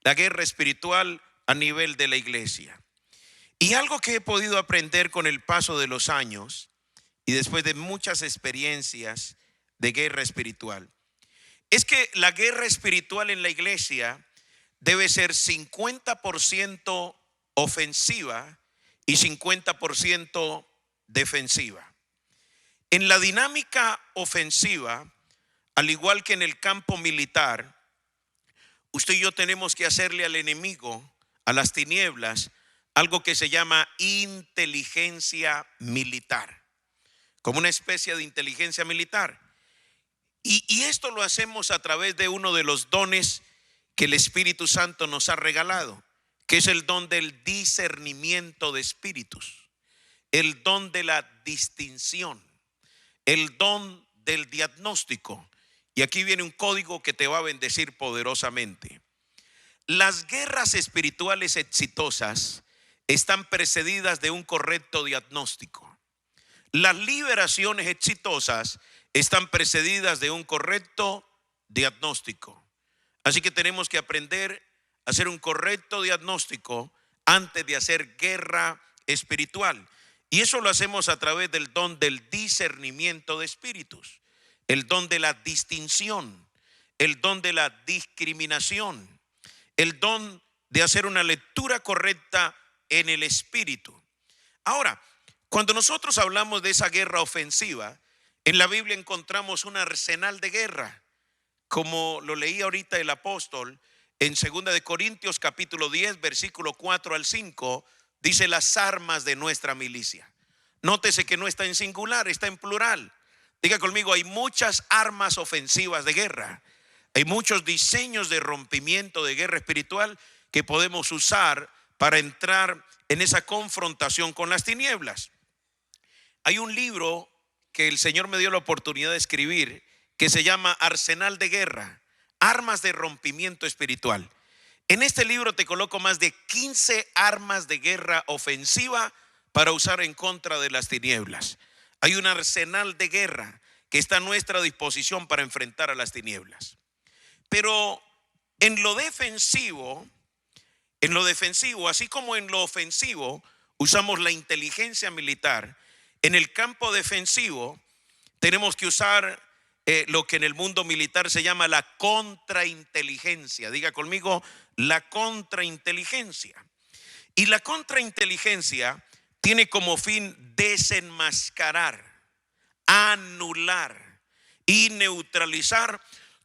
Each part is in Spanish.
la guerra espiritual a nivel de la iglesia. Y algo que he podido aprender con el paso de los años y después de muchas experiencias de guerra espiritual, es que la guerra espiritual en la iglesia debe ser 50% ofensiva y 50% defensiva. En la dinámica ofensiva, al igual que en el campo militar, usted y yo tenemos que hacerle al enemigo, a las tinieblas, algo que se llama inteligencia militar, como una especie de inteligencia militar. Y esto lo hacemos a través de uno de los dones que el Espíritu Santo nos ha regalado, que es el don del discernimiento de espíritus, el don de la distinción, el don del diagnóstico. Y aquí viene un código que te va a bendecir poderosamente. Las guerras espirituales exitosas están precedidas de un correcto diagnóstico. Las liberaciones exitosas están precedidas de un correcto diagnóstico. Así que tenemos que aprender a hacer un correcto diagnóstico antes de hacer guerra espiritual. Y eso lo hacemos a través del don del discernimiento de espíritus, el don de la distinción, el don de la discriminación, el don de hacer una lectura correcta en el espíritu. Ahora, cuando nosotros hablamos de esa guerra ofensiva, en la Biblia encontramos un arsenal de guerra, como lo leí ahorita el apóstol en 2 de Corintios capítulo 10, versículo 4 al 5, dice las armas de nuestra milicia. Nótese que no está en singular, está en plural. Diga conmigo, hay muchas armas ofensivas de guerra. Hay muchos diseños de rompimiento de guerra espiritual que podemos usar para entrar en esa confrontación con las tinieblas. Hay un libro que el Señor me dio la oportunidad de escribir que se llama Arsenal de Guerra, Armas de Rompimiento Espiritual. En este libro te coloco más de 15 armas de guerra ofensiva para usar en contra de las tinieblas. Hay un arsenal de guerra que está a nuestra disposición para enfrentar a las tinieblas. Pero en lo defensivo, así como en lo ofensivo, usamos la inteligencia militar. En el campo defensivo tenemos que usar lo que en el mundo militar se llama la contrainteligencia. Diga conmigo, la contrainteligencia. Y la contrainteligencia tiene como fin desenmascarar, anular y neutralizar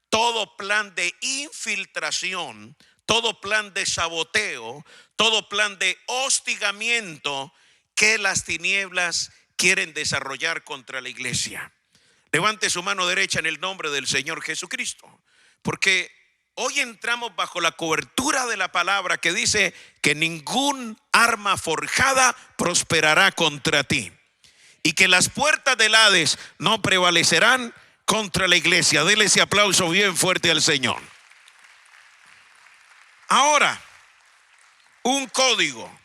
todo plan de infiltración, todo plan de saboteo, todo plan de hostigamiento que las tinieblas quieren desarrollar contra la iglesia. Levante su mano derecha en el nombre del Señor Jesucristo, porque hoy entramos bajo la cobertura de la palabra que dice que ningún arma forjada prosperará contra ti y que las puertas del Hades no prevalecerán contra la iglesia. Dele ese aplauso bien fuerte al Señor. Ahora, un código.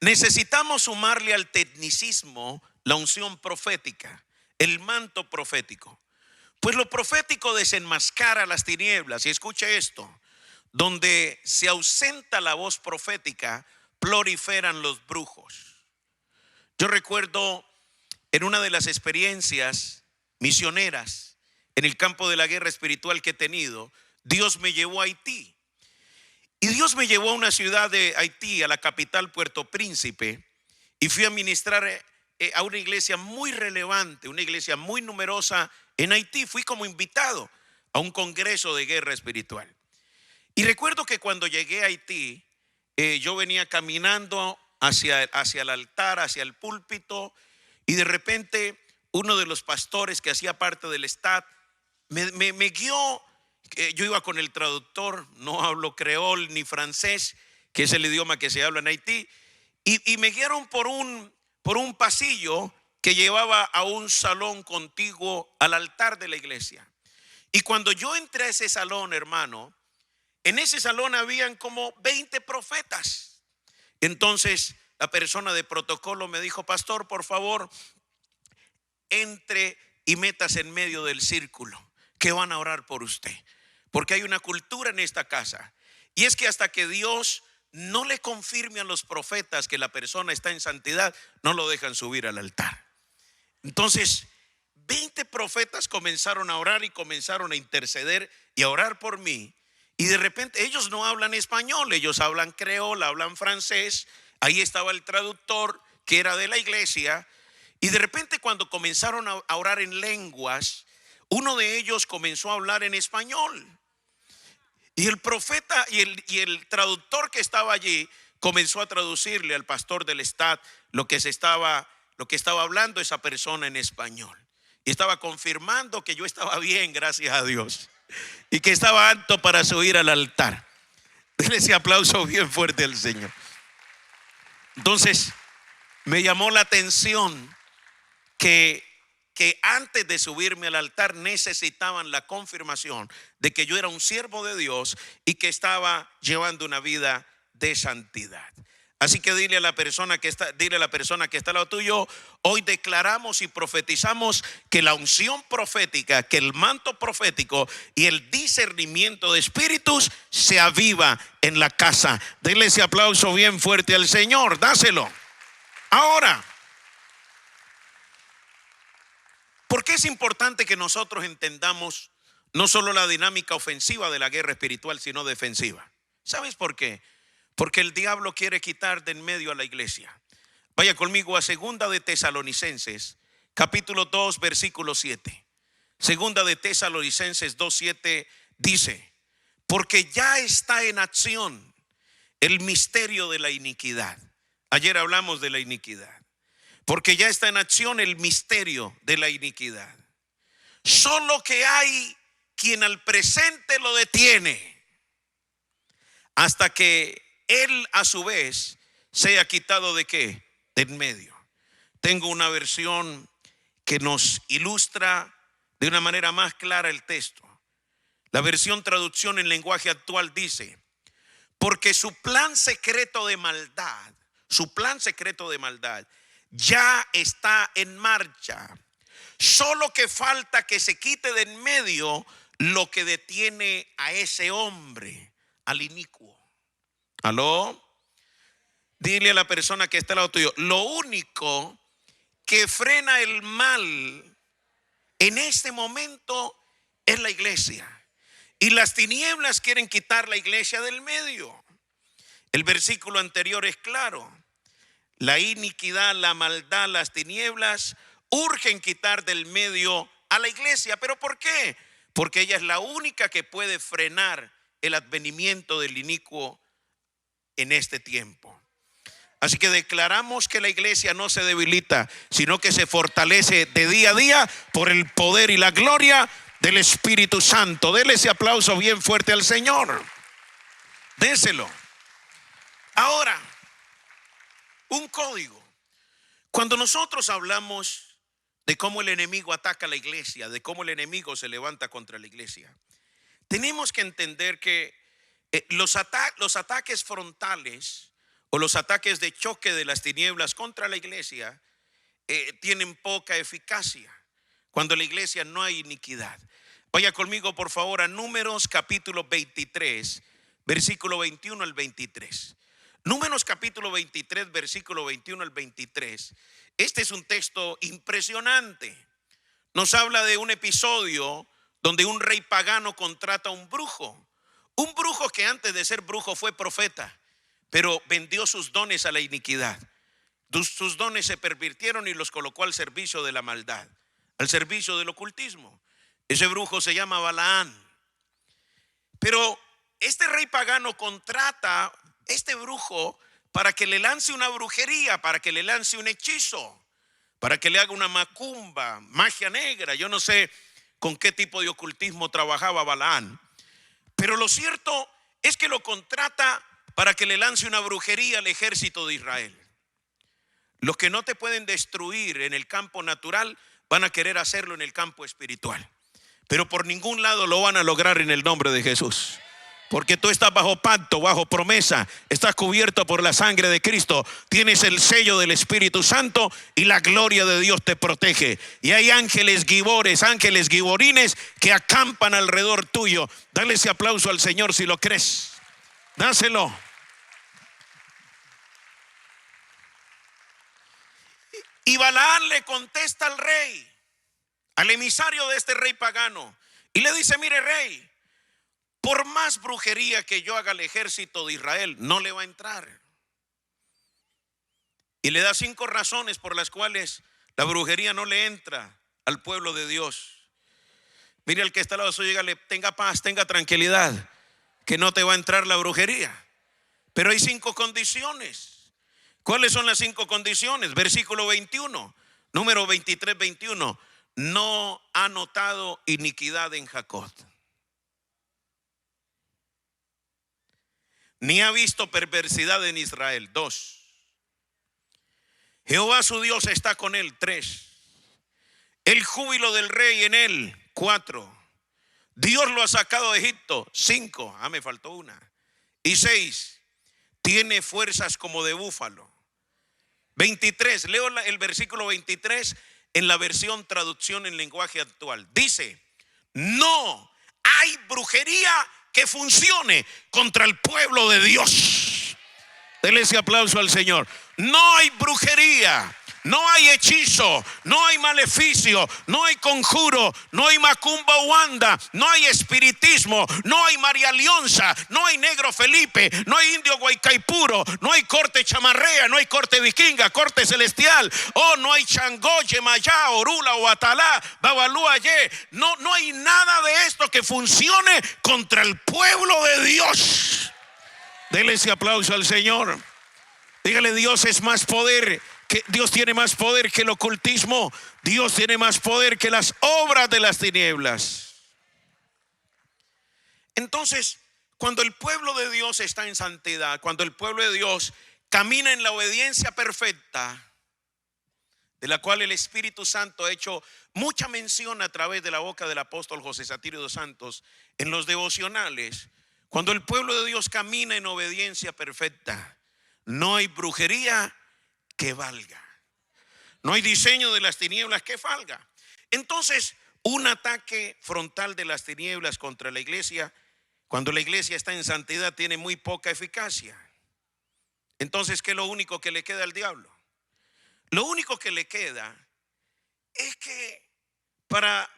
Necesitamos sumarle al tecnicismo la unción profética, el manto profético. Pues lo profético desenmascara las tinieblas. Y escuche esto: donde se ausenta la voz profética, proliferan los brujos. Yo recuerdo en una de las experiencias misioneras en el campo de la guerra espiritual que he tenido, Dios me llevó a Haití. Y Dios me llevó a una ciudad de Haití, a la capital Puerto Príncipe, y fui a ministrar a una iglesia muy relevante, una iglesia muy numerosa en Haití. Fui como invitado a un congreso de guerra espiritual. Y recuerdo que cuando llegué a Haití, yo venía caminando hacia el altar, hacia el púlpito, y de repente uno de los pastores que hacía parte del staff me guió. Yo iba con el traductor, no hablo creol ni francés, que es el idioma que se habla en Haití, y me guiaron por un pasillo que llevaba a un salón contiguo al altar de la iglesia. Y cuando yo entré a ese salón, hermano, en ese salón habían como 20 profetas. Entonces la persona de protocolo me dijo: pastor, por favor, entre y métase en medio del círculo, que van a orar por usted, porque hay una cultura en esta casa. Y es que hasta que Dios no le confirme a los profetas que la persona está en santidad, no lo dejan subir al altar. Entonces 20 profetas comenzaron a orar y comenzaron a interceder y a orar por mí. Y de repente ellos no hablan español, ellos hablan creol, hablan francés. Ahí estaba el traductor que era de la iglesia. Y de repente cuando comenzaron a orar en lenguas, uno de ellos comenzó a hablar en español. Y el profeta y el traductor que estaba allí comenzó a traducirle al pastor del estado lo que estaba hablando esa persona en español. Y estaba confirmando que yo estaba bien, gracias a Dios, y que estaba apto para subir al altar. Denle ese aplauso bien fuerte al Señor. Entonces me llamó la atención que antes de subirme al altar necesitaban la confirmación de que yo era un siervo de Dios y que estaba llevando una vida de santidad. Así que dile a la persona que está al lado tuyo: hoy declaramos y profetizamos que la unción profética, que el manto profético y el discernimiento de espíritus se aviva en la casa. Denle ese aplauso bien fuerte al Señor, dáselo. Ahora, ¿por qué es importante que nosotros entendamos no solo la dinámica ofensiva de la guerra espiritual, sino defensiva? ¿Sabes por qué? Porque el diablo quiere quitar de en medio a la iglesia. Vaya conmigo a Segunda de Tesalonicenses, capítulo 2, versículo 7. Segunda de Tesalonicenses 2:7 dice: porque ya está en acción el misterio de la iniquidad. Ayer hablamos de la iniquidad. Porque ya está en acción el misterio de la iniquidad. Solo que hay quien al presente lo detiene, hasta que él a su vez sea quitado ¿de qué? De en medio. Tengo una versión que nos ilustra de una manera más clara el texto. La versión traducción en lenguaje actual dice: porque su plan secreto de maldad ya está en marcha. Solo que falta que se quite de en medio lo que detiene a ese hombre, al inicuo. ¿Aló? Dile a la persona que está al lado tuyo: lo único que frena el mal en este momento es la iglesia. Y las tinieblas quieren quitar la iglesia del medio. El versículo anterior es claro. La iniquidad, la maldad, las tinieblas urgen quitar del medio a la iglesia. ¿Pero por qué? Porque ella es la única que puede frenar el advenimiento del inicuo en este tiempo. Así que declaramos que la iglesia no se debilita, sino que se fortalece de día a día por el poder y la gloria del Espíritu Santo. Dele ese aplauso bien fuerte al Señor. Déselo. Ahora, un código. Cuando nosotros hablamos de cómo el enemigo ataca a la iglesia, de cómo el enemigo se levanta contra la iglesia, tenemos que entender que los ataques frontales o los ataques de choque de las tinieblas contra la iglesia tienen poca eficacia cuando en la iglesia no hay iniquidad. Vaya conmigo por favor a Números capítulo 23, versículo 21 al 23. Números capítulo 23, versículo 21 al 23. Este es un texto impresionante. Nos habla de un episodio donde un rey pagano contrata a un brujo. Un brujo que antes de ser brujo fue profeta, pero vendió sus dones a la iniquidad. Sus dones se pervirtieron y los colocó al servicio de la maldad, al servicio del ocultismo. Ese brujo se llama Balaán. Pero este rey pagano contrata a este brujo para que le lance una brujería, para que le lance un hechizo, para que le haga una macumba, magia negra. Yo no sé con qué tipo de ocultismo trabajaba Balaán, pero lo cierto es que lo contrata para que le lance una brujería al ejército de Israel. Los que no te pueden destruir en el campo natural van a querer hacerlo en el campo espiritual, pero por ningún lado lo van a lograr en el nombre de Jesús. Porque tú estás bajo pacto, bajo promesa, estás cubierto por la sangre de Cristo, tienes el sello del Espíritu Santo y la gloria de Dios te protege. Y hay ángeles gibores, ángeles giborines que acampan alrededor tuyo. Dale ese aplauso al Señor si lo crees. Dáselo. Y Balaam le contesta al rey, al emisario de este rey pagano, y le dice: mire, rey, por más brujería que yo haga al ejército de Israel, no le va a entrar. Y le da 5 razones por las cuales la brujería no le entra al pueblo de Dios. Mire al que está al lado suyo, dígale: tenga paz, tenga tranquilidad, que no te va a entrar la brujería. Pero hay 5 condiciones. ¿Cuáles son las 5 condiciones? Versículo 21, número 23, 21. No ha notado iniquidad en Jacob, ni ha visto perversidad en Israel. 2. Jehová su Dios está con él. 3. El júbilo del rey en él. 4. Dios lo ha sacado de Egipto. 5. Me faltó una. Y 6. Tiene fuerzas como de búfalo. 23. Leo el versículo 23 en la versión traducción en lenguaje actual. Dice: no hay brujería que funcione contra el pueblo de Dios. Denle ese aplauso al Señor. No hay brujería, no hay hechizo, no hay maleficio, no hay conjuro, no hay macumba wanda, no hay espiritismo, no hay María Leonza, no hay negro Felipe, no hay indio Guaycaipuro, no hay corte chamarrea, no hay corte vikinga, corte celestial, no hay Changó, Yemayá, Orula o Atalá, Babalúa, no hay nada de esto que funcione contra el pueblo de Dios. Dele ese aplauso al Señor. Dígale: Dios es más poder, que Dios tiene más poder que el ocultismo. Dios tiene más poder que las obras de las tinieblas. Entonces, cuando el pueblo de Dios está en santidad, cuando el pueblo de Dios camina en la obediencia perfecta, de la cual el Espíritu Santo ha hecho mucha mención a través de la boca del apóstol José Satirio dos Santos en los devocionales, cuando el pueblo de Dios camina en obediencia perfecta, no hay brujería que valga, no hay diseño de las tinieblas que valga. Entonces, un ataque frontal de las tinieblas contra la iglesia, cuando la iglesia está en santidad, tiene muy poca eficacia. Entonces, ¿qué es lo único que le queda al diablo? Lo único que le queda es que para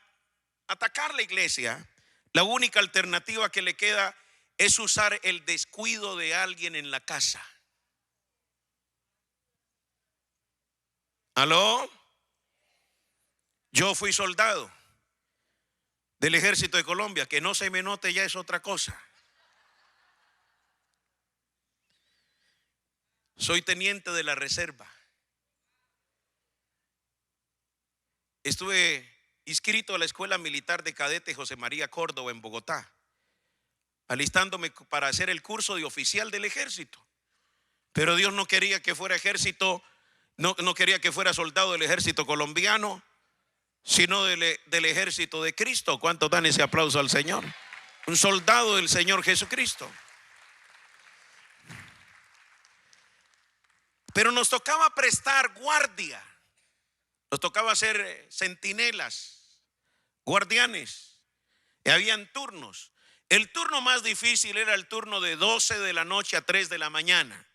atacar la iglesia, la única alternativa que le queda es usar el descuido de alguien en la casa. ¿Aló? Yo fui soldado del ejército de Colombia. Que no se me note ya es otra cosa. Soy teniente de la reserva. Estuve inscrito a la Escuela Militar de Cadete José María Córdoba en Bogotá, alistándome para hacer el curso de oficial del ejército. Pero Dios no quería que fuera ejército, no quería que fuera soldado del ejército colombiano, sino del ejército de Cristo. ¿Cuántos dan ese aplauso al Señor? Un soldado del Señor Jesucristo. Pero nos tocaba prestar guardia, nos tocaba ser centinelas, guardianes, y habían turnos. El turno más difícil era el turno de 12 de la noche a 3 de la mañana.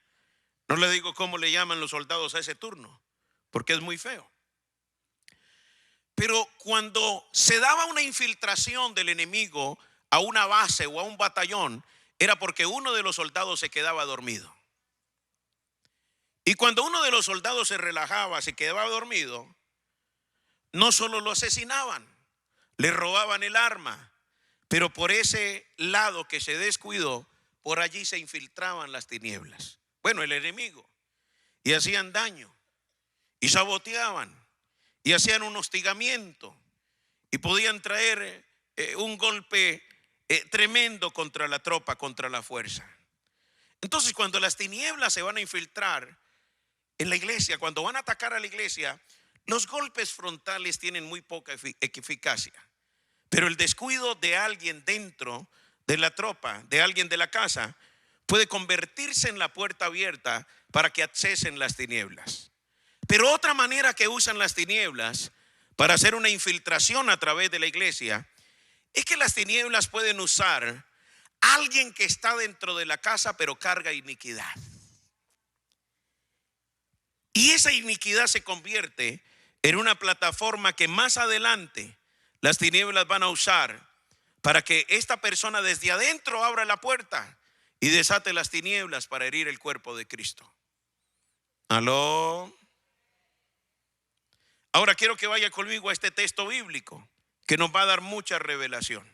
No le digo cómo le llaman los soldados a ese turno, porque es muy feo. Pero cuando se daba una infiltración del enemigo a una base o a un batallón, era porque uno de los soldados se quedaba dormido. Y cuando uno de los soldados se relajaba, se quedaba dormido, no solo lo asesinaban, le robaban el arma, pero por ese lado que se descuidó, por allí se infiltraban las tinieblas. Bueno, el enemigo. Y hacían daño, y saboteaban, y hacían un hostigamiento, y podían traer un golpe tremendo contra la tropa, contra la fuerza. Entonces, cuando las tinieblas se van a infiltrar en la iglesia, cuando van a atacar a la iglesia, los golpes frontales tienen muy poca eficacia. Pero el descuido de alguien dentro de la tropa, de alguien de la casa, puede convertirse en la puerta abierta para que accesen las tinieblas. Pero otra manera que usan las tinieblas para hacer una infiltración a través de la iglesia es que las tinieblas pueden usar alguien que está dentro de la casa pero carga iniquidad. Y esa iniquidad se convierte en una plataforma que más adelante las tinieblas van a usar para que esta persona desde adentro abra la puerta y desate las tinieblas para herir el cuerpo de Cristo. ¿Aló? Ahora quiero que vaya conmigo a este texto bíblico que nos va a dar mucha revelación.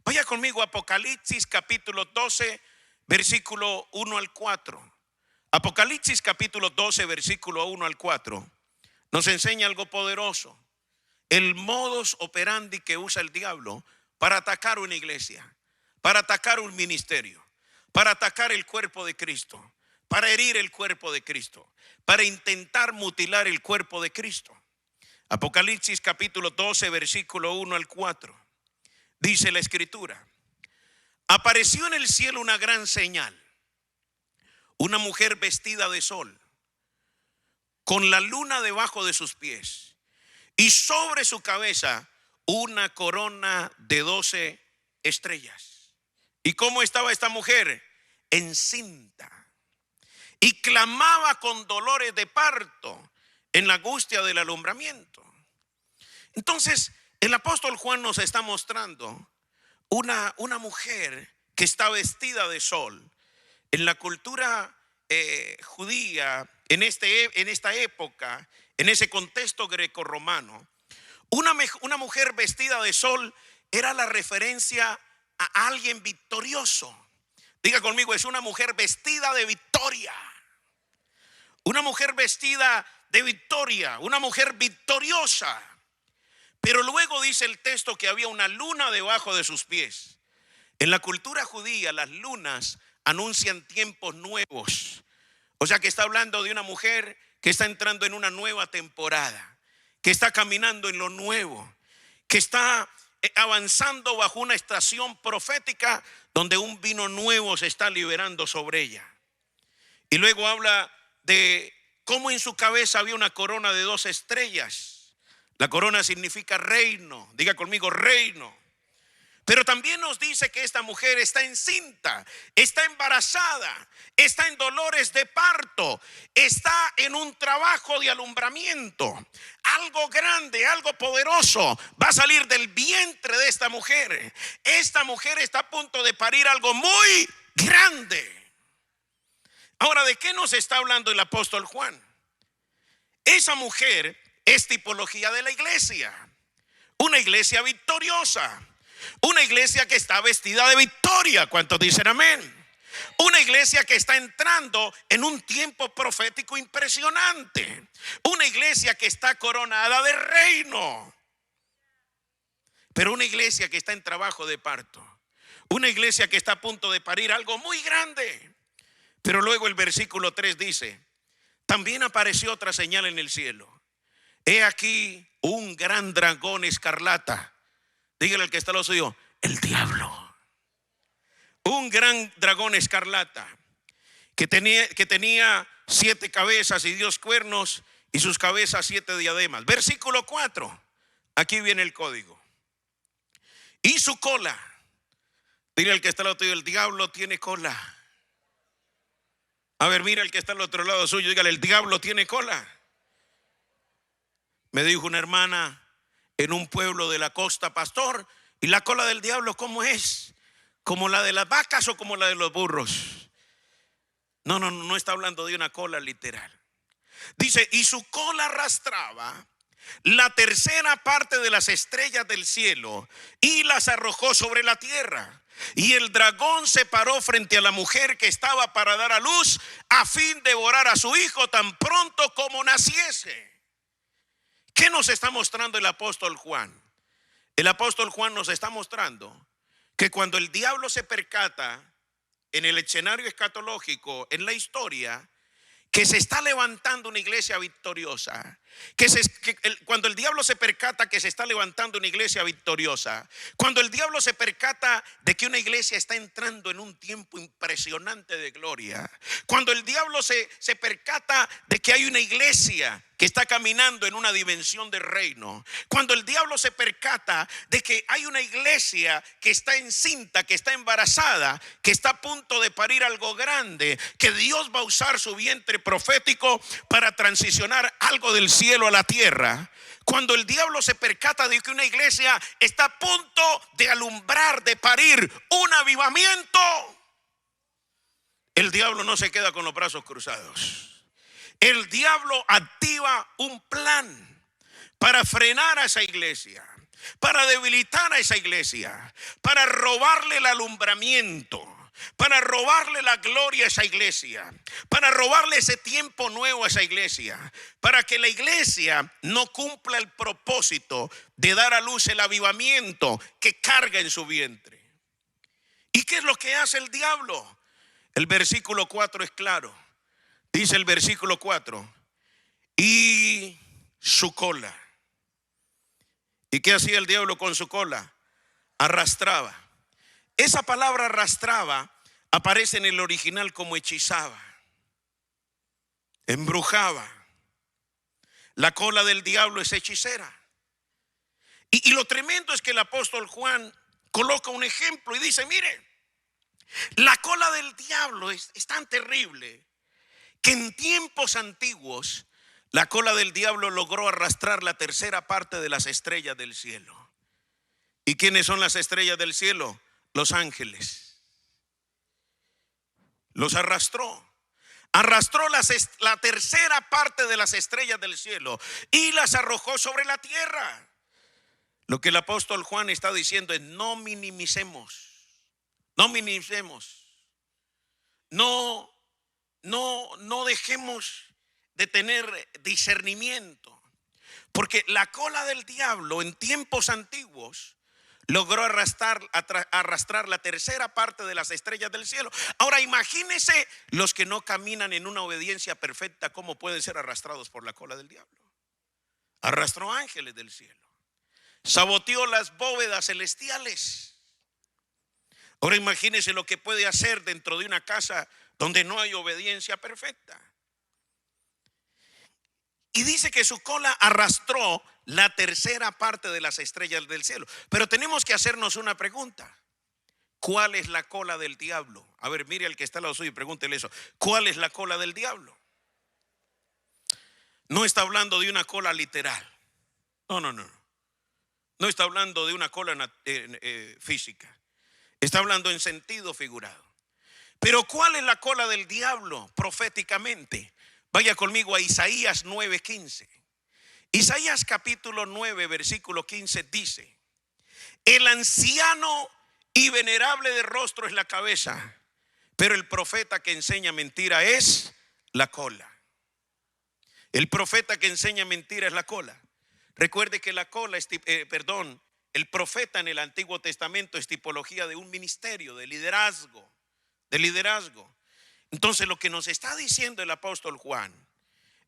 Vaya conmigo a Apocalipsis capítulo 12, versículo 1 al 4. Apocalipsis capítulo 12, versículo 1 al 4 nos enseña algo poderoso. El modus operandi que usa el diablo para atacar una iglesia, para atacar un ministerio, para atacar el cuerpo de Cristo, para herir el cuerpo de Cristo, para intentar mutilar el cuerpo de Cristo. Apocalipsis capítulo 12, versículo 1 al 4. Dice la escritura: apareció en el cielo una gran señal, una mujer vestida de sol, con la luna debajo de sus pies, y sobre su cabeza una corona de 12 estrellas. ¿Y cómo estaba esta mujer? Encinta, y clamaba con dolores de parto en la angustia del alumbramiento. Entonces el apóstol Juan nos está mostrando una mujer que está vestida de sol. En la cultura judía, en esta época, en ese contexto grecorromano, una mujer vestida de sol era la referencia a alguien victorioso. Diga conmigo, es una mujer vestida de victoria. Una mujer vestida de victoria, una mujer victoriosa. Pero luego dice el texto que había una luna debajo de sus pies. En la cultura judía, las lunas anuncian tiempos nuevos. O sea que está hablando de una mujer que está entrando en una nueva temporada, que está caminando en lo nuevo, que está avanzando bajo una estación profética donde un vino nuevo se está liberando sobre ella. Y luego habla de cómo en su cabeza había una corona de 2 estrellas. La corona significa reino. Diga conmigo, reino. Pero también nos dice que esta mujer está encinta, está embarazada, está en dolores de parto, está en un trabajo de alumbramiento. Algo grande, algo poderoso va a salir del vientre de esta mujer. Esta mujer está a punto de parir algo muy grande. Ahora, ¿de qué nos está hablando el apóstol Juan? Esa mujer es tipología de la iglesia. Una iglesia victoriosa. Una iglesia que está vestida de victoria. ¿Cuántos dicen amén? Una iglesia que está entrando en un tiempo profético impresionante. Una iglesia que está coronada de reino. Pero una iglesia que está en trabajo de parto. Una iglesia que está a punto de parir algo muy grande. Pero luego el versículo 3 dice: también apareció otra señal en el cielo. He aquí un gran dragón escarlata. Dígale al que está al lado suyo: el diablo. Un gran dragón escarlata que tenía 7 cabezas y 10 cuernos, y sus cabezas 7 diademas. Versículo 4. Aquí viene el código. Y su cola. Dile al que está al lado tuyo: el diablo tiene cola. A ver, mira al que está al otro lado suyo, dígale: el diablo tiene cola. Me dijo una hermana en un pueblo de la costa: pastor, ¿y la cola del diablo cómo es? ¿Como la de las vacas o como la de los burros? No está hablando de una cola literal. Dice: y su cola arrastraba la tercera parte de las estrellas del cielo y las arrojó sobre la tierra. Y el dragón se paró frente a la mujer que estaba para dar a luz, a fin de devorar a su hijo tan pronto como naciese. ¿Qué nos está mostrando el apóstol Juan? El apóstol Juan nos está mostrando que cuando el diablo se percata en el escenario escatológico, en la historia, que se está levantando una iglesia victoriosa, Cuando el diablo se percata que se está levantando una iglesia victoriosa, cuando el diablo se percata de que una iglesia está entrando en un tiempo impresionante de gloria, cuando el diablo se percata de que hay una iglesia que está caminando en una dimensión de reino, cuando el diablo se percata de que hay una iglesia que está encinta, que está embarazada, que está a punto de parir algo grande, que Dios va a usar su vientre profético para transicionar algo del cielo a la tierra, cuando el diablo se percata de que una iglesia está a punto de alumbrar, de parir un avivamiento, el diablo no se queda con los brazos cruzados. El diablo activa un plan para frenar a esa iglesia, para debilitar a esa iglesia, para robarle el alumbramiento, para robarle la gloria a esa iglesia, para robarle ese tiempo nuevo a esa iglesia, para que la iglesia no cumpla el propósito de dar a luz el avivamiento que carga en su vientre. ¿Y qué es lo que hace el diablo? El versículo 4 es claro. Dice el versículo 4, y su cola. ¿Y qué hacía el diablo con su cola? Arrastraba. Esa palabra arrastraba aparece en el original como hechizaba, embrujaba. La cola del diablo es hechicera. Y lo tremendo es que el apóstol Juan coloca un ejemplo y dice, mire, la cola del diablo es tan terrible que en tiempos antiguos la cola del diablo logró arrastrar la tercera parte de las estrellas del cielo. ¿Y quiénes son las estrellas del cielo? Los ángeles. Los arrastró. Arrastró la tercera parte de las estrellas del cielo y las arrojó sobre la tierra. Lo que el apóstol Juan está diciendo es: no minimicemos. No minimicemos. No dejemos de tener discernimiento, porque la cola del diablo en tiempos antiguos logró arrastrar la tercera parte de las estrellas del cielo. Ahora imagínense los que no caminan en una obediencia perfecta, cómo pueden ser arrastrados por la cola del diablo. Arrastró ángeles del cielo, saboteó las bóvedas celestiales. Ahora imagínense lo que puede hacer dentro de una casa donde no hay obediencia perfecta. Y dice que su cola arrastró la tercera parte de las estrellas del cielo. Pero tenemos que hacernos una pregunta: ¿cuál es la cola del diablo? A ver, mire al que está al lado suyo y pregúntele eso. ¿Cuál es la cola del diablo? No está hablando de una cola literal. No. No está hablando de una cola física. Está hablando en sentido figurado. Pero ¿cuál es la cola del diablo proféticamente? Vaya conmigo a Isaías 9:15. Isaías capítulo 9 versículo 15 dice: el anciano y venerable de rostro es la cabeza, pero el profeta que enseña mentira es la cola. El profeta que enseña mentira es la cola. Recuerde que la cola el profeta en el Antiguo Testamento es tipología de un ministerio, de liderazgo. Entonces lo que nos está diciendo el apóstol Juan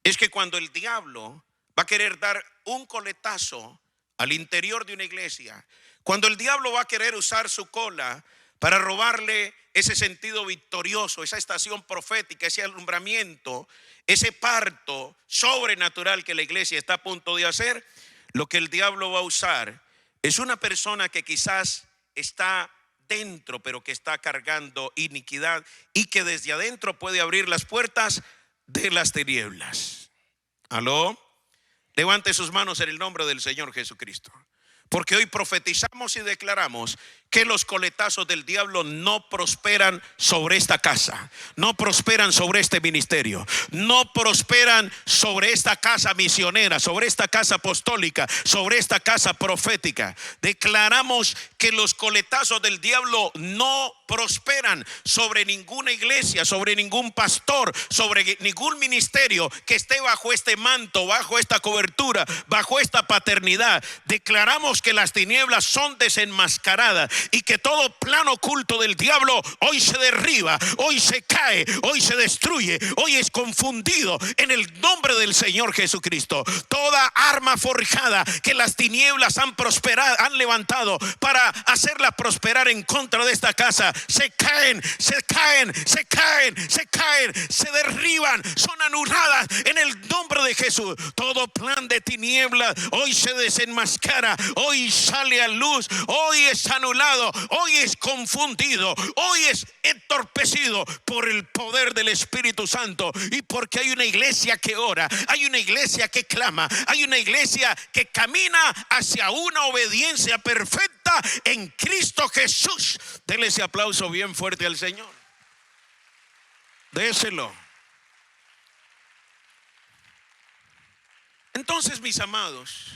es que cuando el diablo va a querer dar un coletazo al interior de una iglesia, cuando el diablo va a querer usar su cola para robarle ese sentido victorioso, esa estación profética, ese alumbramiento, ese parto sobrenatural que la iglesia está a punto de hacer, lo que el diablo va a usar es una persona que quizás está dentro, pero que está cargando iniquidad y que desde adentro puede abrir las puertas de las tinieblas. ¿Aló? Levante sus manos en el nombre del Señor Jesucristo, porque hoy profetizamos y declaramos que los coletazos del diablo no prosperan sobre esta casa, no prosperan sobre este ministerio, no prosperan sobre esta casa misionera, sobre esta casa apostólica, sobre esta casa profética. Declaramos que los coletazos del diablo no prosperan sobre ninguna iglesia, sobre ningún pastor, sobre ningún ministerio que esté bajo este manto, bajo esta cobertura, bajo esta paternidad. Declaramos que las tinieblas son desenmascaradas. y que todo plan oculto del diablo hoy se derriba, hoy se cae, hoy se destruye, hoy es confundido en el nombre del Señor Jesucristo. Toda arma forjada que las tinieblas han prosperado, han levantado para hacerla prosperar en contra de esta casa, se caen, se caen, se caen, se caen, se derriban, son anuladas en el nombre de Jesús. Todo plan de tinieblas hoy se desenmascara, hoy sale a luz, hoy es anulado, hoy es confundido, hoy es entorpecido por el poder del Espíritu Santo. Y porque hay una iglesia que ora, hay una iglesia que clama, hay una iglesia que camina hacia una obediencia perfecta en Cristo Jesús. Dele ese aplauso bien fuerte al Señor. Déselo. Entonces, mis amados,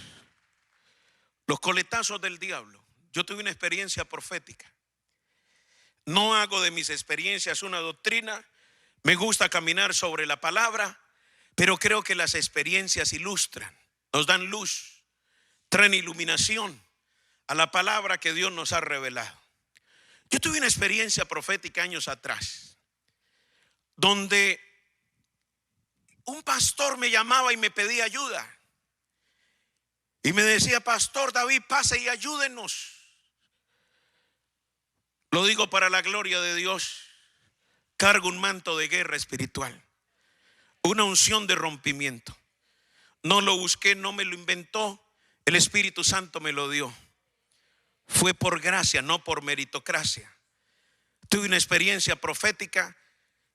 los coletazos del diablo. Yo tuve una experiencia profética. No hago de mis experiencias una doctrina. Me gusta caminar sobre la palabra, pero creo que las experiencias ilustran, nos dan luz, traen iluminación a la palabra que Dios nos ha revelado. Yo tuve una experiencia profética años atrás, donde un pastor me llamaba y me pedía ayuda. Y me decía: Pastor David, pase y ayúdenos. Lo digo para la gloria de Dios. Cargo un manto de guerra espiritual, una unción de rompimiento. No lo busqué, no me lo inventó. El Espíritu Santo me lo dio. Fue por gracia, no por meritocracia. Tuve una experiencia profética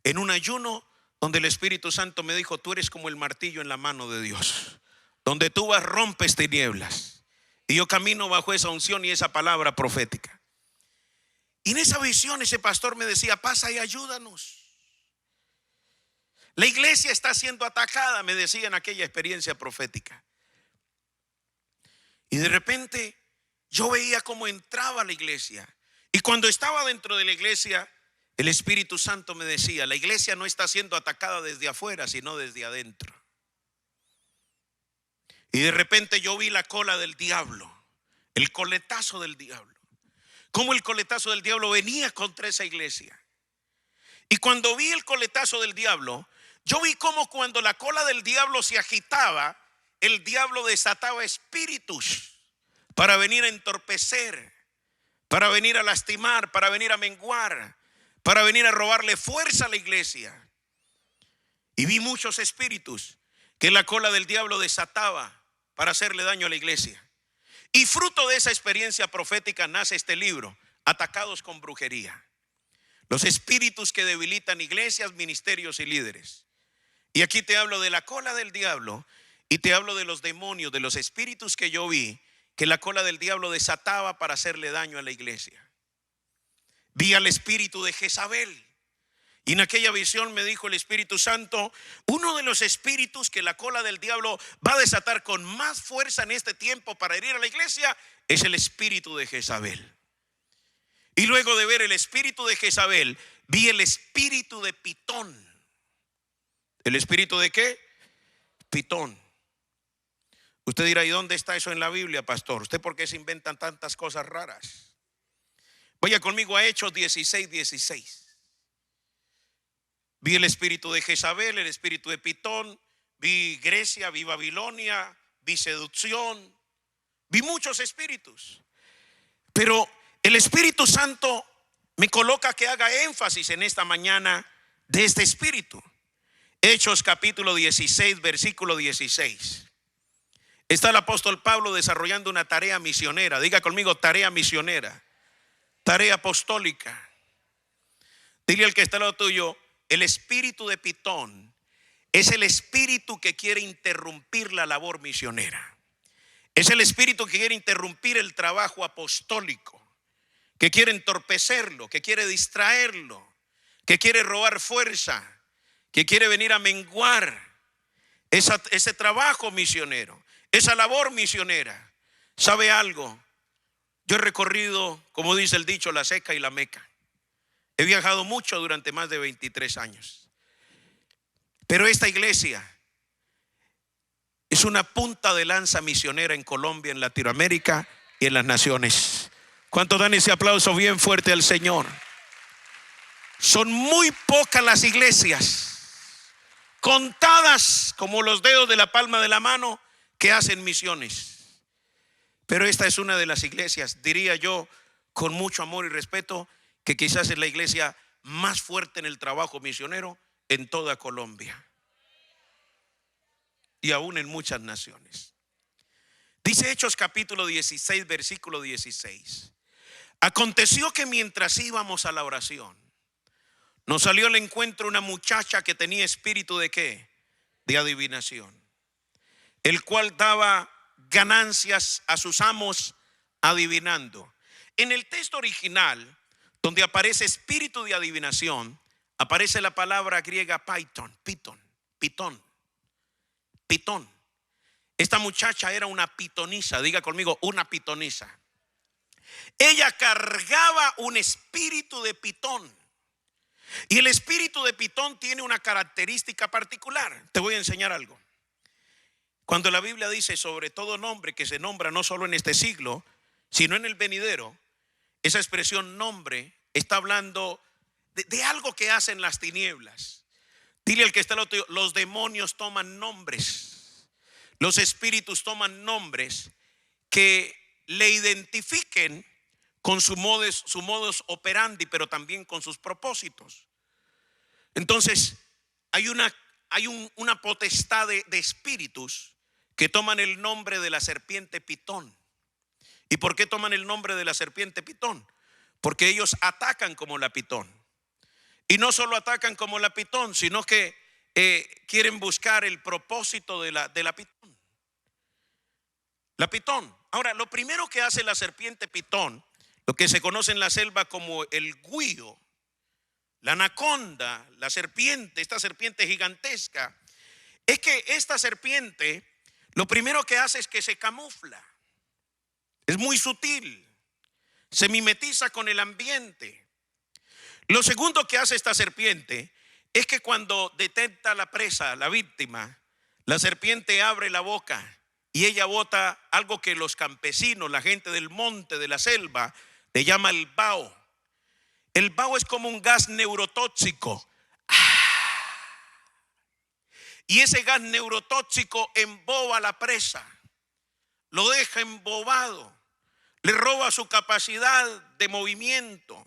en un ayuno donde el Espíritu Santo me dijo: tú eres como el martillo en la mano de Dios. Donde tú vas, rompes tinieblas. Y yo camino bajo esa unción y esa palabra profética. Y en esa visión ese pastor me decía: pasa y ayúdanos. La iglesia está siendo atacada, me decía en aquella experiencia profética. Y de repente yo veía cómo entraba la iglesia. Y cuando estaba dentro de la iglesia, el Espíritu Santo me decía: la iglesia no está siendo atacada desde afuera, sino desde adentro. Y de repente yo vi la cola del diablo, el coletazo del diablo. Cómo el coletazo del diablo venía contra esa iglesia. Y cuando vi el coletazo del diablo, yo vi cómo cuando la cola del diablo se agitaba, el diablo desataba espíritus para venir a entorpecer, para venir a lastimar, para venir a menguar, para venir a robarle fuerza a la iglesia. Y vi muchos espíritus que la cola del diablo desataba para hacerle daño a la iglesia. Y fruto de esa experiencia profética nace este libro, Atacados con Brujería. Los espíritus que debilitan iglesias, ministerios y líderes. Y aquí te hablo de la cola del diablo y te hablo de los demonios, de los espíritus que yo vi, que la cola del diablo desataba para hacerle daño a la iglesia. Vi al espíritu de Jezabel. Y en aquella visión me dijo el Espíritu Santo: uno de los espíritus que la cola del diablo va a desatar con más fuerza en este tiempo para herir a la iglesia es el espíritu de Jezabel. Y luego de ver el espíritu de Jezabel, vi el espíritu de Pitón. ¿El espíritu de qué? Pitón. Usted dirá: ¿y dónde está eso en la Biblia, pastor? ¿Usted por qué se inventan tantas cosas raras? Vaya conmigo a Hechos 16:16. Vi el espíritu de Jezabel, el espíritu de Pitón, vi Grecia, vi Babilonia, vi seducción, vi muchos espíritus. Pero el Espíritu Santo me coloca que haga énfasis en esta mañana de este espíritu. Hechos capítulo 16, versículo 16. Está el apóstol Pablo desarrollando una tarea misionera. Diga conmigo: tarea misionera, tarea apostólica. Dile al que está al lado tuyo: el espíritu de Pitón es el espíritu que quiere interrumpir la labor misionera. Es el espíritu que quiere interrumpir el trabajo apostólico, que quiere entorpecerlo, que quiere distraerlo, que quiere robar fuerza, que quiere venir a menguar ese trabajo misionero, esa labor misionera. ¿Sabe algo? Yo he recorrido, como dice el dicho, la Seca y la Meca. He viajado mucho durante más de 23 años. Pero esta iglesia es una punta de lanza misionera en Colombia, en Latinoamérica y en las naciones. ¿Cuánto dan ese aplauso bien fuerte al Señor? Son muy pocas las iglesias, contadas como los dedos de la palma de la mano, que hacen misiones. Pero esta es una de las iglesias, diría yo, con mucho amor y respeto, que quizás es la iglesia más fuerte en el trabajo misionero en toda Colombia y aún en muchas naciones. Dice Hechos capítulo 16, versículo 16. Aconteció que mientras íbamos a la oración, nos salió al encuentro una muchacha que tenía espíritu ¿de qué? De adivinación, el cual daba ganancias a sus amos adivinando. En el texto original, donde aparece espíritu de adivinación, aparece la palabra griega pitón. Esta muchacha era una pitonisa, diga conmigo, una pitonisa. Ella cargaba un espíritu de pitón. Y el espíritu de pitón tiene una característica particular. Te voy a enseñar algo. Cuando la Biblia dice sobre todo nombre que se nombra no solo en este siglo, sino en el venidero, esa expresión nombre está hablando de algo que hacen las tinieblas. Dile al que está al otro, los demonios toman nombres, los espíritus toman nombres que le identifiquen con su modus operandi, pero también con sus propósitos. Entonces hay una potestad de espíritus que toman el nombre de la serpiente Pitón. ¿Y por qué toman el nombre de la serpiente Pitón? Porque ellos atacan como la pitón. Y no solo atacan como la pitón, sino que quieren buscar el propósito de la pitón. La pitón. Ahora, lo primero que hace la serpiente pitón, lo que se conoce en la selva como el güiro, la anaconda, la serpiente, esta serpiente gigantesca, es que esta serpiente lo primero que hace es que se camufla. Es muy sutil, se mimetiza con el ambiente. Lo segundo que hace esta serpiente es que cuando detecta la presa, la víctima, la serpiente abre la boca y ella bota algo que los campesinos, la gente del monte, de la selva, le llama el vaho. El vaho es como un gas neurotóxico. Y ese gas neurotóxico emboba a la presa, lo deja embobado, le roba su capacidad de movimiento,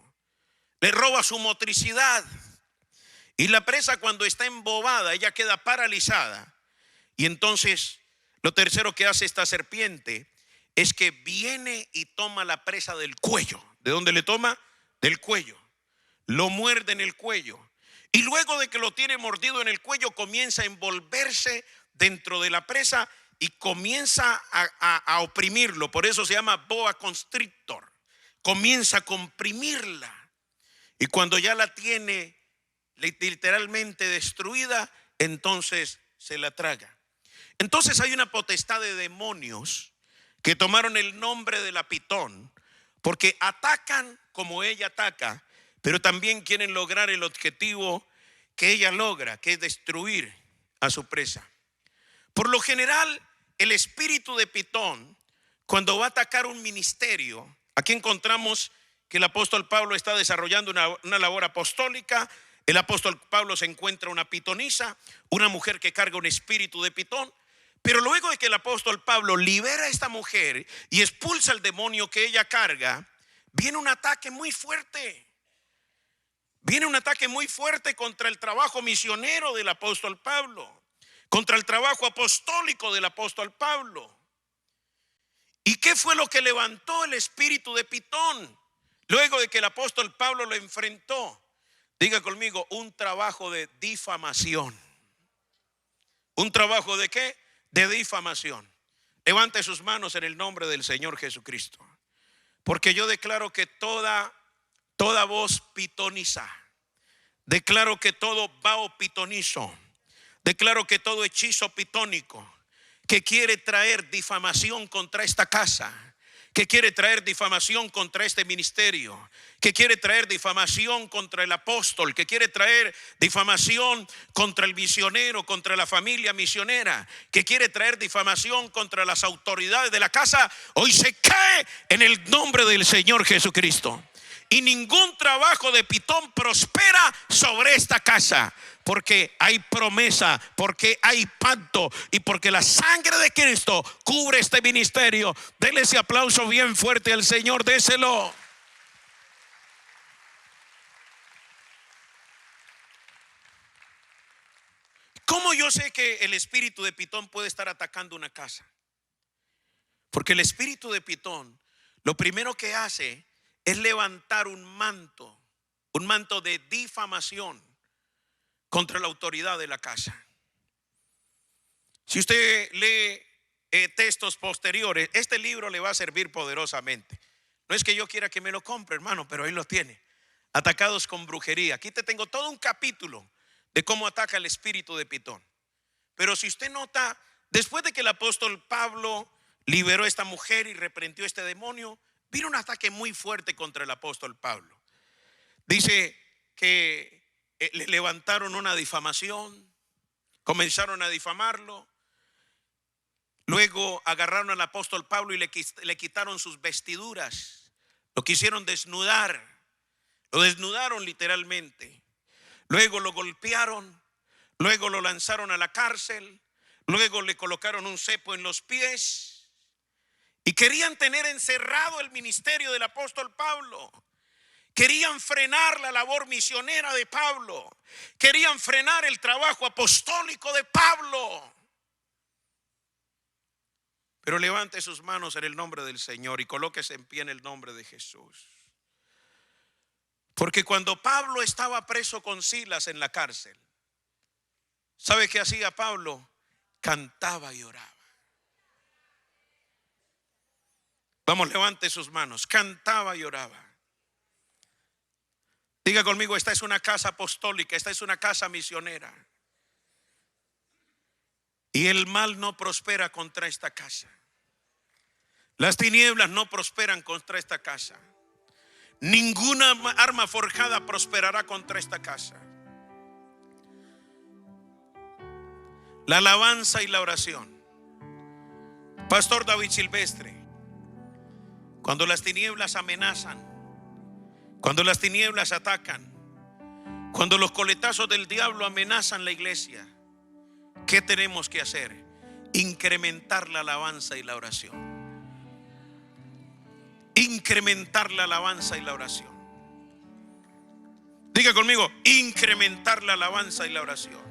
le roba su motricidad. Y la presa, cuando está embobada, ella queda paralizada. Y entonces lo tercero que hace esta serpiente es que viene y toma la presa del cuello. ¿De dónde le toma? Del cuello. Lo muerde en el cuello. Y luego de que lo tiene mordido en el cuello, comienza a envolverse dentro de la presa y comienza a oprimirlo. Por eso se llama boa constrictor. Comienza a comprimirla. Y cuando ya la tiene literalmente destruida, entonces se la traga. Entonces hay una potestad de demonios que tomaron el nombre de la pitón, porque atacan como ella ataca, pero también quieren lograr el objetivo que ella logra, que es destruir a su presa. Por lo general, el espíritu de pitón, cuando va a atacar un ministerio, aquí encontramos que el apóstol Pablo está desarrollando una labor apostólica. El apóstol Pablo se encuentra una pitonisa, una mujer que carga un espíritu de pitón. Pero luego de que el apóstol Pablo libera a esta mujer y expulsa al demonio que ella carga, viene un ataque muy fuerte. Viene un ataque muy fuerte contra el trabajo misionero del apóstol Pablo, contra el trabajo apostólico del apóstol Pablo. ¿Y qué fue lo que levantó el espíritu de pitón? Luego de que el apóstol Pablo lo enfrentó, diga conmigo, un trabajo de difamación. ¿Un trabajo de qué? De difamación. Levante sus manos en el nombre del Señor Jesucristo. Porque yo declaro que toda voz pitoniza, declaro que todo vaho pitonizo, declaro que todo hechizo pitónico que quiere traer difamación contra esta casa, que quiere traer difamación contra este ministerio, que quiere traer difamación contra el apóstol, que quiere traer difamación contra el misionero, contra la familia misionera, que quiere traer difamación contra las autoridades de la casa, hoy se cae en el nombre del Señor Jesucristo. Y ningún trabajo de Pitón prospera sobre esta casa, porque hay promesa, porque hay pacto y porque la sangre de Cristo cubre este ministerio. Denle ese aplauso bien fuerte al Señor, déselo. ¿Cómo yo sé que el espíritu de Pitón puede estar atacando una casa? Porque el espíritu de Pitón lo primero que hace es levantar un manto de difamación contra la autoridad de la casa. Si usted lee textos posteriores, este libro le va a servir poderosamente. No es que yo quiera que me lo compre, hermano, pero ahí lo tiene. Atacados con brujería. Aquí te tengo todo un capítulo de cómo ataca el espíritu de Pitón. Pero si usted nota, después de que el apóstol Pablo liberó a esta mujer y reprendió a este demonio, vino un ataque muy fuerte contra el apóstol Pablo. Dice que le levantaron una difamación, comenzaron a difamarlo. Luego agarraron al apóstol Pablo y le quitaron sus vestiduras. Lo quisieron desnudar. Lo desnudaron literalmente. Luego lo golpearon. Luego lo lanzaron a la cárcel. Luego le colocaron un cepo en los pies. Y querían tener encerrado el ministerio del apóstol Pablo. Querían frenar la labor misionera de Pablo. Querían frenar el trabajo apostólico de Pablo. Pero levante sus manos en el nombre del Señor y colóquese en pie en el nombre de Jesús. Porque cuando Pablo estaba preso con Silas en la cárcel, ¿sabe qué hacía Pablo? Cantaba y oraba. Vamos, levante sus manos. Cantaba y oraba. Diga conmigo, esta es una casa apostólica, esta es una casa misionera. Y el mal no prospera contra esta casa. Las tinieblas no prosperan contra esta casa. Ninguna arma forjada prosperará contra esta casa. La alabanza y la oración. Pastor David Silvestre, cuando las tinieblas amenazan, cuando las tinieblas atacan, cuando los coletazos del diablo amenazan la iglesia, ¿qué tenemos que hacer? Incrementar la alabanza y la oración. Incrementar la alabanza y la oración. Diga conmigo, incrementar la alabanza y la oración.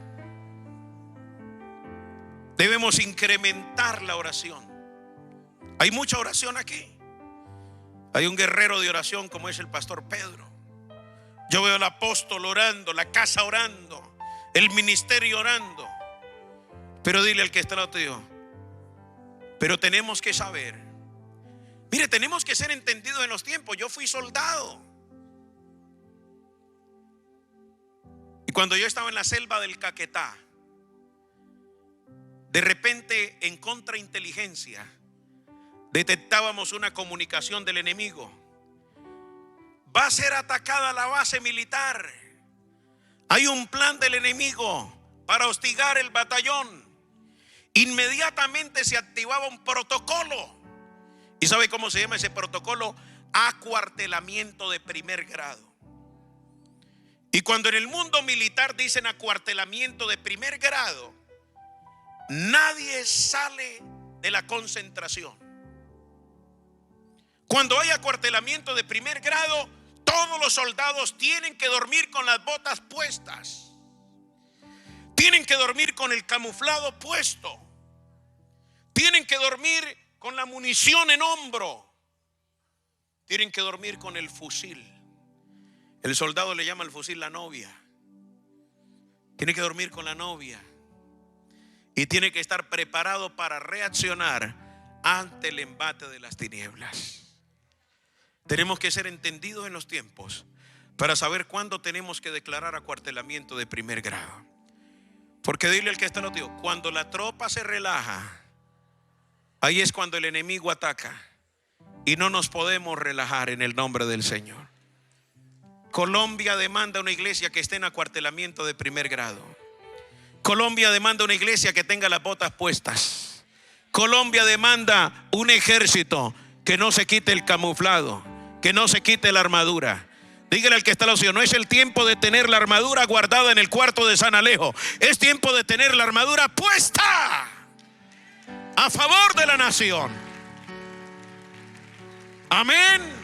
Debemos incrementar la oración. Hay mucha oración aquí. Hay un guerrero de oración como es el pastor Pedro. Yo veo al apóstol orando, la casa orando, el ministerio orando. Pero dile al que está al lado tuyo, pero tenemos que saber. Mire, tenemos que ser entendidos en los tiempos. Yo fui soldado. Y cuando yo estaba en la selva del Caquetá, de repente en contrainteligencia detectábamos una comunicación del enemigo. Va a ser atacada la base militar. Hay un plan del enemigo para hostigar el batallón. Inmediatamente se activaba un protocolo. ¿Y sabe cómo se llama ese protocolo? Acuartelamiento de primer grado. Y cuando en el mundo militar dicen acuartelamiento de primer grado, nadie sale de la concentración. Cuando hay acuartelamiento de primer grado, todos los soldados tienen que dormir con las botas puestas. Tienen que dormir con el camuflado puesto. Tienen que dormir con la munición en hombro. Tienen que dormir con el fusil. El soldado le llama al fusil la novia. Tiene que dormir con la novia. Y tiene que estar preparado para reaccionar ante el embate de las tinieblas. Tenemos que ser entendidos en los tiempos para saber cuándo tenemos que declarar acuartelamiento de primer grado. Porque dile al que está al lado, cuando la tropa se relaja, ahí es cuando el enemigo ataca. y no nos podemos relajar en el nombre del Señor. Colombia demanda una iglesia que esté en acuartelamiento de primer grado. Colombia demanda una iglesia que tenga las botas puestas. Colombia demanda un ejército que no se quite el camuflado, que no se quite la armadura. Dígale al que está al lado suyo, no es el tiempo de tener la armadura guardada en el cuarto de San Alejo. Es tiempo de tener la armadura puesta a favor de la nación. Amén.